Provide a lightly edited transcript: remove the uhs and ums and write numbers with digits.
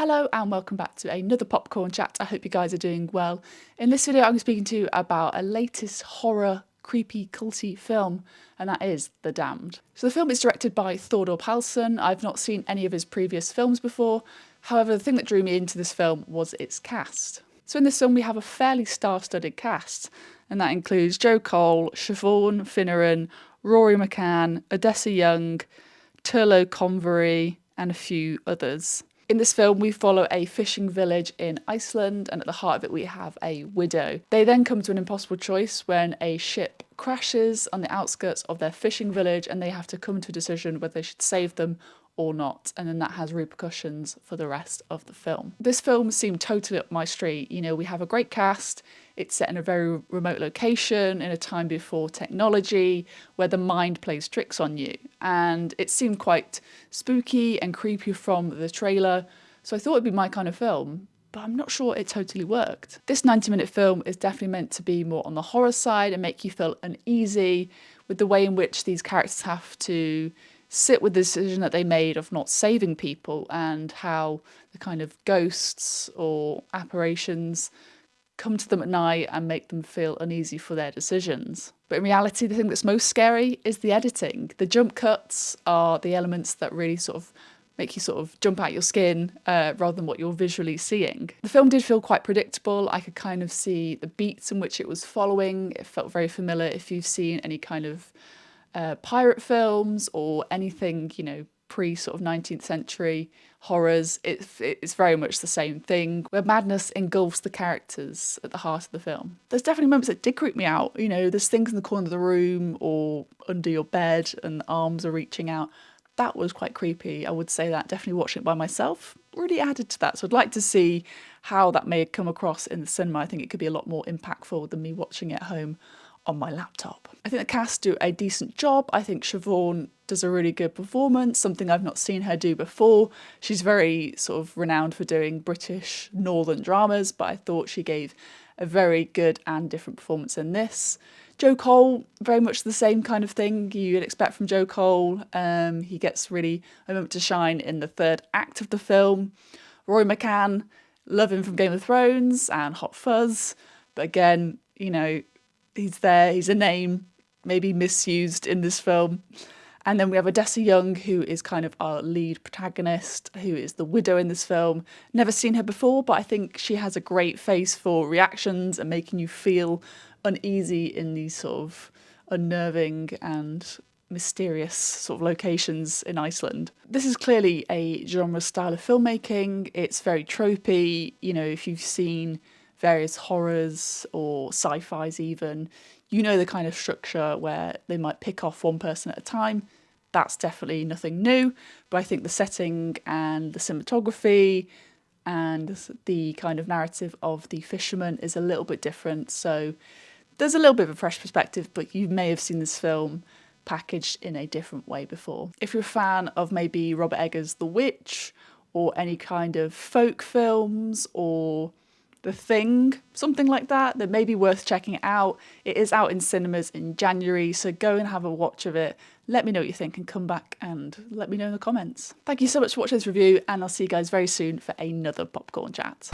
Hello and welcome back to another popcorn chat. I hope you guys are doing well. In this video I'm speaking to you about a latest horror, creepy, culty film, and that is The Damned. So the film is directed by Thordor Pálsson. I've not seen any of his previous films before. However, the thing that drew me into this film was its cast. So in this film we have a fairly star-studded cast, and that includes Joe Cole, Siobhan Finneran, Rory McCann, Odessa Young, Turlo Convery, and a few others. In this film, we follow a fishing village in Iceland, and at the heart of it we have a widow. They then come to an impossible choice when a ship crashes on the outskirts of their fishing village, and they have to come to a decision whether they should save them or not, and then that has repercussions for the rest of the film. This film seemed totally up my street. You know, we have a great cast, it's set in a very remote location in a time before technology where the mind plays tricks on you, and it seemed quite spooky and creepy from the trailer, so I thought it'd be my kind of film, but I'm not sure it totally worked. This 90-minute film is definitely meant to be more on the horror side and make you feel uneasy with the way in which these characters have to sit with the decision that they made of not saving people, and how the kind of ghosts or apparitions come to them at night and make them feel uneasy for their decisions. But in reality, the thing that's most scary is the editing. The jump cuts are the elements that really sort of make you sort of jump out your skin rather than what you're visually seeing. The film did feel quite predictable. I could kind of see the beats in which it was following. It felt very familiar if you've seen any kind of pirate films or anything, you know, pre sort of 19th century horrors. It's very much the same thing, where madness engulfs the characters at the heart of the film. There's definitely moments that did creep me out. You know, there's things in the corner of the room or under your bed and arms are reaching out. That was quite creepy. I would say that definitely watching it by myself really added to that. So I'd like to see how that may come across in the cinema. I think it could be a lot more impactful than me watching it at home on my laptop. I think the cast do a decent job. I think Siobhan does a really good performance, something I've not seen her do before. She's very sort of renowned for doing British northern dramas, but I thought she gave a very good and different performance in this. Joe Cole, very much the same kind of thing you'd expect from Joe Cole. He gets really a moment to shine in the third act of the film. Rory McCann, love him from Game of Thrones and Hot Fuzz, but again, you know, he's there, he's a name, maybe misused in this film. And then we have Odessa Young, who is kind of our lead protagonist, who is the widow in this film. Never seen her before, but I think she has a great face for reactions and making you feel uneasy in these sort of unnerving and mysterious sort of locations in Iceland. This is clearly a genre style of filmmaking. It's very tropey. You know, if you've seen various horrors or sci-fis even, you know the kind of structure where they might pick off one person at a time. That's definitely nothing new, but I think the setting and the cinematography and the kind of narrative of the fisherman is a little bit different, so there's a little bit of a fresh perspective, but you may have seen this film packaged in a different way before. If you're a fan of maybe Robert Eggers' The Witch, or any kind of folk films, or The Thing, something like that, that may be worth checking it out. It is out in cinemas in January, so go and have a watch of it. Let me know what you think and come back and let me know in the comments. Thank you so much for watching this review, and I'll see you guys very soon for another popcorn chat.